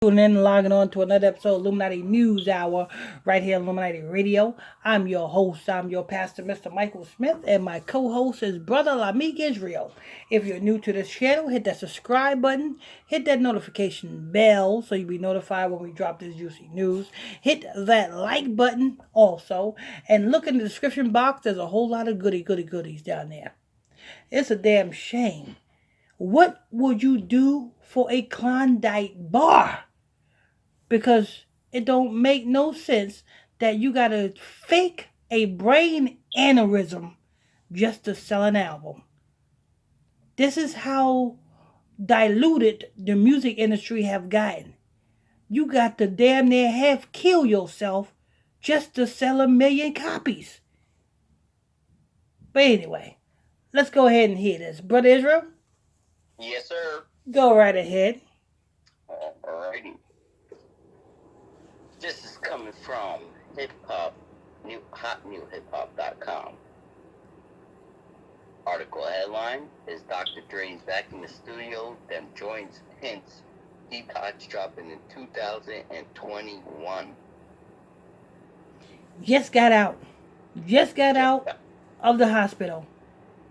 Tuning in and logging on to another episode of Illuminati News Hour right here on Illuminati Radio. I'm your host, I'm your pastor, Mr. Michael Smith, and my co-host is Brother Lamik Israel. If you're new to this channel, hit that subscribe button, hit that notification bell so you'll be notified when we drop this juicy news. Hit that like button also, and look in the description box, there's a whole lot of goodies down there. It's a damn shame. What would you do for a Klondike bar? Because it don't make no sense that you gotta fake a brain aneurysm just to sell an album. This is how diluted the music industry have gotten. You got to damn near half kill yourself just to sell 1,000,000 copies. But anyway, let's go ahead and hear this. Brother Israel? Yes, sir. Go right ahead. Alrighty. This is coming from hotnewhiphop.com. Article headline is Dr. Dre's back in the studio, then joins hints Detox dropping in 2021. Just got out of the hospital.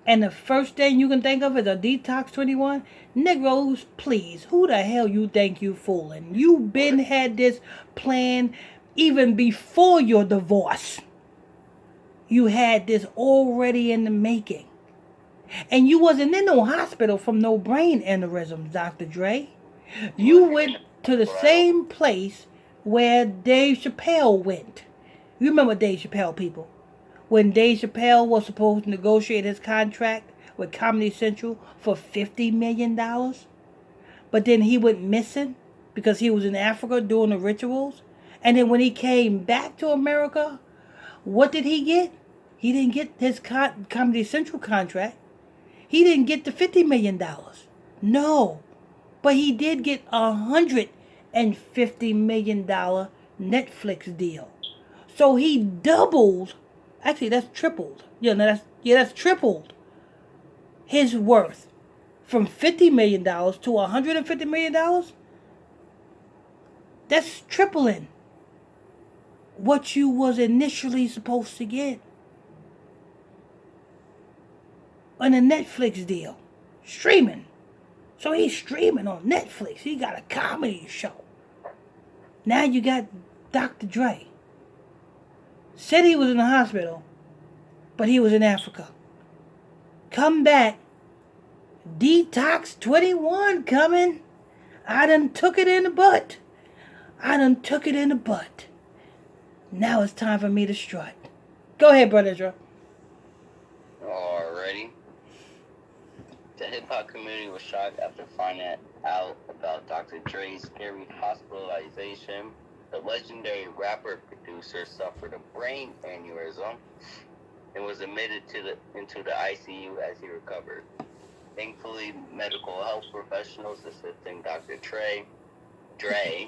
And the first thing you can think of is a Detox 21? Negroes, please, who the hell you think you fooling? You been had this plan even before your divorce. You had this already in the making. And you wasn't in no hospital from no brain aneurysms, Dr. Dre. You went to the same place where Dave Chappelle went. You remember Dave Chappelle, people? When Dave Chappelle was supposed to negotiate his contract with Comedy Central for $50 million. But then he went missing because he was in Africa doing the rituals. And then when he came back to America, what did he get? He didn't get his Comedy Central contract. He didn't get the $50 million. No. But he did get a $150 million Netflix deal. So he doubled. Actually, that's tripled. That's tripled his worth from $50 million to $150 million. That's tripling what you was initially supposed to get on a Netflix deal. Streaming. So he's streaming on Netflix. He got a comedy show. Now you got Dr. Dre. Said he was in the hospital, but he was in Africa. Come back. Detox 21 coming. I done took it in the butt. Now it's time for me to strut. Go ahead, Brother Israel. Alrighty. The hip-hop community was shocked after finding out about Dr. Dre's scary hospitalization. The legendary rapper-producer suffered a brain aneurysm and was admitted into the ICU as he recovered. Thankfully, medical health professionals assisting Dr. Dre.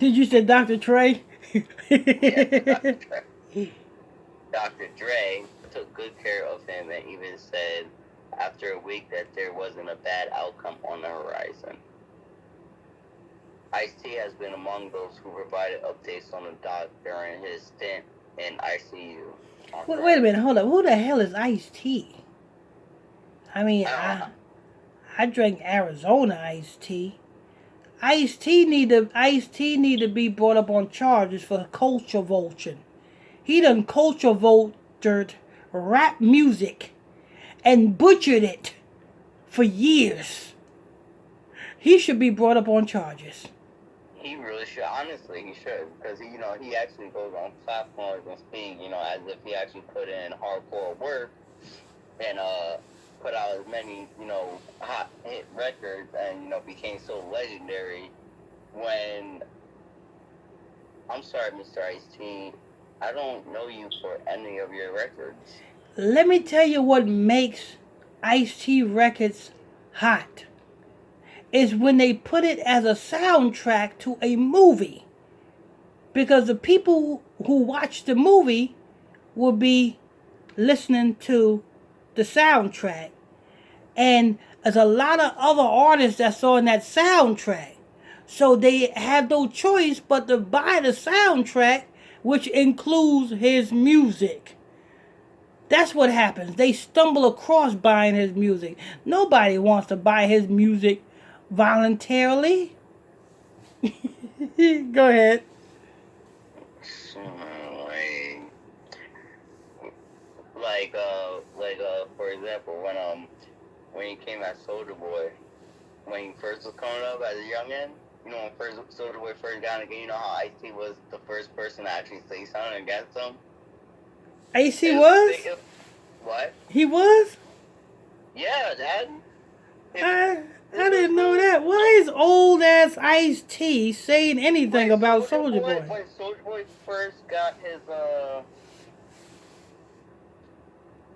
Did you say Dr. Trey? Yes, Dr. Dre. Dr. Dre took good care of him and even said after a week that there wasn't a bad outcome on the horizon. Ice-T has been among those who provided updates on the doc during his stint in ICU. Wait a minute, hold up. Who the hell is Ice-T? I mean, I drank Arizona iced tea. Ice-T need to be brought up on charges for culture vulture. He done culture vultured rap music and butchered it for years. He should be brought up on charges. He really should. Honestly, he should. Because, he actually goes on platforms and speak, as if he actually put in hardcore work and put out as many, hot hit records and, became so legendary when... I'm sorry, Mr. Ice-T. I don't know you for any of your records. Let me tell you what makes Ice-T records hot. Is when they put it as a soundtrack to a movie. Because the people who watch the movie will be listening to the soundtrack. And there's a lot of other artists that's on that soundtrack. So they have no choice but to buy the soundtrack, which includes his music. That's what happens. They stumble across buying his music. Nobody wants to buy his music voluntarily. Go ahead. So, for example, when he came as Soldier Boy, when he first was coming up as a youngin, when first Soldier Boy first got in the game, how Ice-T was the first person to actually say something against him. AC was? What? He was? Yeah, Dad. I didn't know that. Why is old ass Ice-T saying anything about Soldier Boy? When Soldier Boy first got his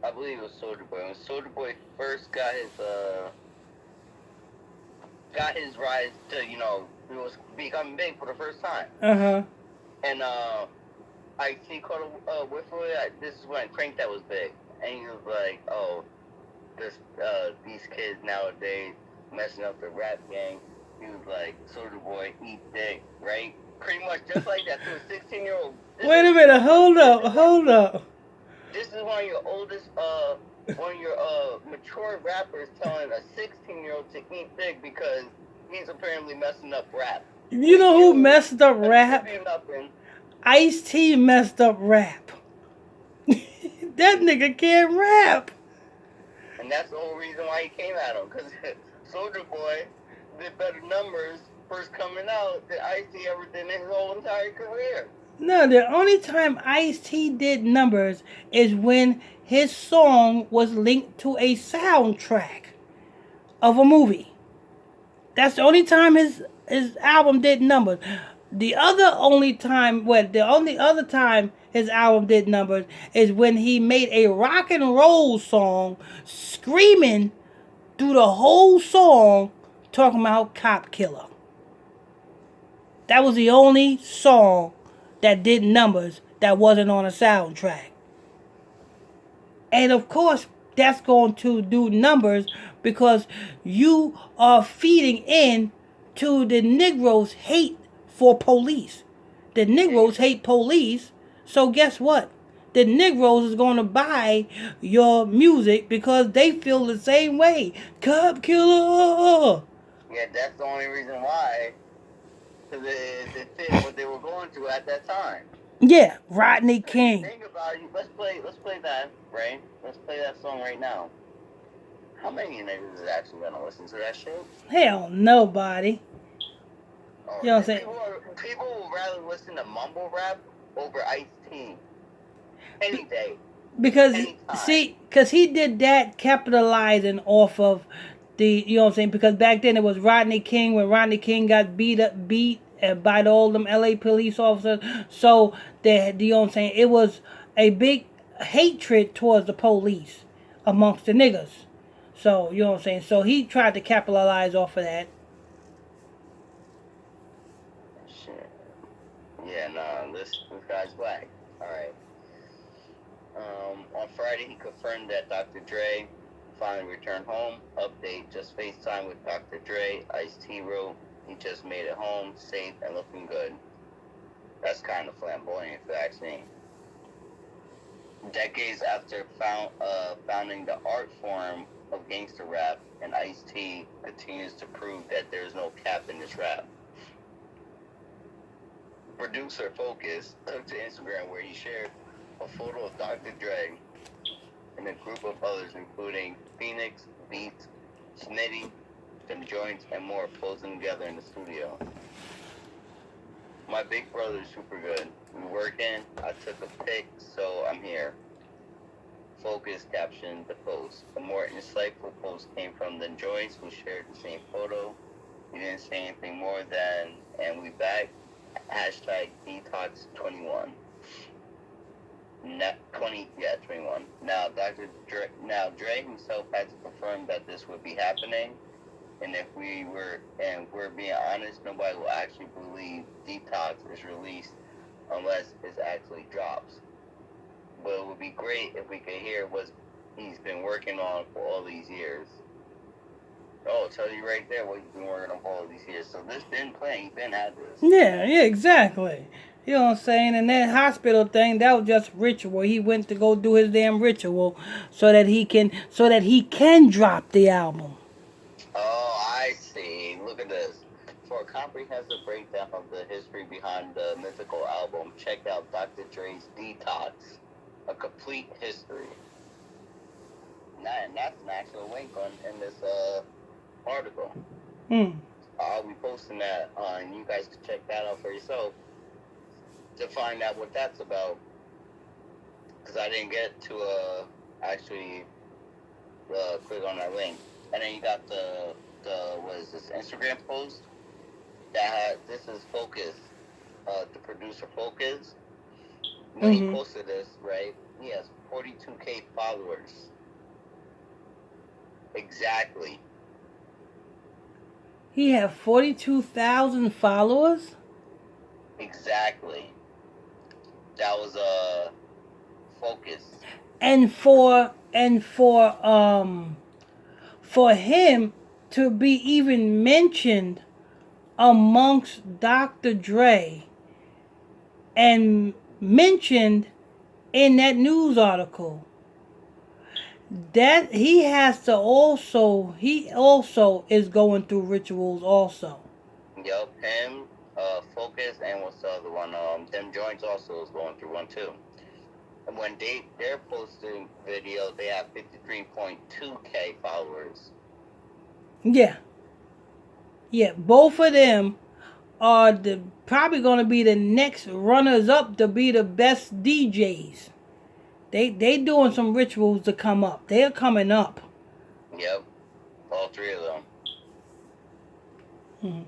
I believe it was Soldier Boy. When Soldier Boy first got his rise to, he was becoming big for the first time. And I see caught a whiff of it. This is when Crank That was big, and he was like, "Oh, these kids nowadays messing up the rap game." He was like, "Soldier Boy, eat dick," right? Pretty much just like that to a 16-year-old. Wait a minute, hold up. This is one of your oldest, one of your mature rappers telling a 16-year-old to eat dick because he's apparently messing up rap. You know who messed up rap? Ice-T messed up rap. That nigga can't rap. And that's the whole reason why he came at him, because Soldier Boy did better numbers first coming out than Ice-T ever did in his whole entire career. No, the only time Ice-T did numbers is when his song was linked to a soundtrack of a movie. That's the only time his album did numbers. The only other time his album did numbers is when he made a rock and roll song screaming through the whole song talking about cop killer. That was the only song that did numbers that wasn't on a soundtrack. And of course, that's going to do numbers because you are feeding in to the Negroes' hate for police. The Negroes hate police, so guess what? The Negroes is going to buy your music because they feel the same way. Cop killer! Yeah, that's the only reason why. Because it fit what they were going through at that time. Yeah, Rodney King. Think about it. Let's play that, right? Let's play that song right now. How many niggas is actually gonna listen to that shit? Hell, nobody. Oh, You know what I'm saying? People will rather listen to mumble rap over Ice-T any day. Because he did that capitalizing off of you know what I'm saying? Because back then it was Rodney King when Rodney King got beat by all them LA police officers. So you know what I'm saying? It was a big hatred towards the police amongst the niggas. So you know what I'm saying? So he tried to capitalize off of that. Shit. Yeah, nah, this guy's black. All right. On Friday, he confirmed that Dr. Dre finally returned home. Update: just FaceTime with Dr. Dre. Ice-T wrote, "He just made it home, safe and looking good." That's kind of flamboyant, if you ask me. Decades after founding the art form of gangster rap, and Ice-T continues to prove that there's no cap in this rap. Producer Focus took to Instagram where he shared a photo of Dr. Dre and a group of others, including Phoenix, Beats, Smitty, Them Joints, and more, posing together in the studio. "My big brother's super good. We working. I took a pic, so I'm here." Focus captioned the post. A more insightful post came from The Joints, who shared the same photo. He didn't say anything more than, "And we back. Hashtag Detox 21. 21. Now, Dre himself had to confirm that this would be happening, and we're being honest, nobody will actually believe Detox is released unless it actually drops. But it would be great if we could hear what he's been working on for all these years. Oh, tell you right there what he's been working on for all these years. So this been playing. He been had this. Yeah, exactly. You know what I'm saying? And that hospital thing, that was just ritual. He went to go do his damn ritual so that he can drop the album. Oh, I see. Look at this. For a comprehensive breakdown of the history behind the mythical album, check out Dr. Dre's Detox, a complete history. And that's an actual link in this article. Hmm. I'll be posting that and you guys can check that out for yourself to find out what that's about. Because I didn't get to actually click on that link. And then you got the what is this, Instagram post that this is Focus, the producer Focus. When he posted this, right, he has 42K followers. Exactly. He had 42,000 followers? Exactly. That was Focus. And for him to be even mentioned amongst Dr. Dre and mentioned in that news article, that he also is going through rituals also. Yup, him, Focus, and what's the other one? Them Joints also is going through one too. And when they're posting videos, they have 53.2K followers. Yeah. Yeah, both of them are probably going to be the next runners up to be the best DJs. They doing some rituals to come up. They're coming up. Yep, all three of them.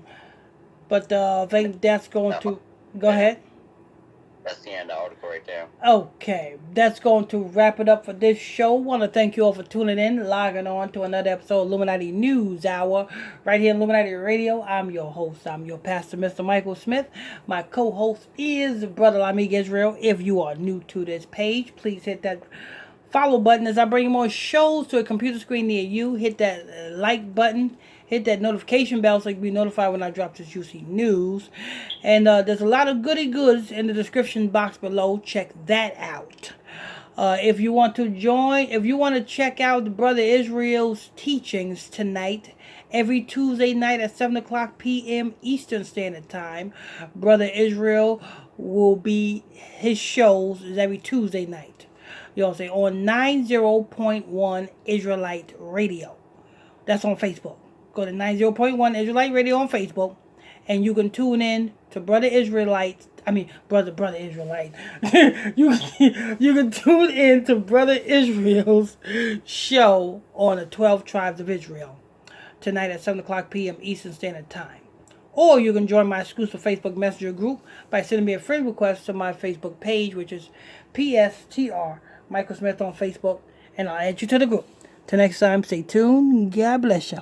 But I think that's going to go ahead. That's the end of the article right there. Okay, that's going to wrap it up for this show. Want to thank you all for tuning in, logging on to another episode of Illuminati News Hour right here on Illuminati Radio. I'm your host. I'm your pastor, Mr. Michael Smith. My co-host is Brother Lamig Israel. If you are new to this page, please hit that follow button as I bring more shows to a computer screen near you. Hit that like button. Hit that notification bell so you can be notified when I drop this juicy news. And there's a lot of goody goods in the description box below. Check that out. If you want to check out Brother Israel's teachings tonight, every Tuesday night at 7 o'clock p.m. Eastern Standard Time, Brother Israel his shows is every Tuesday night. You know what I'm saying? On 90.1 Israelite Radio. That's on Facebook. Go to 90.1 Israelite Radio on Facebook, and you can tune in to Brother Israelite. Brother Israelite. you can tune in to Brother Israel's show on the 12 Tribes of Israel tonight at 7 o'clock p.m. Eastern Standard Time. Or you can join my exclusive Facebook Messenger group by sending me a friend request to my Facebook page, which is PSTR Michael Smith on Facebook, and I'll add you to the group. Till next time, stay tuned. God bless you.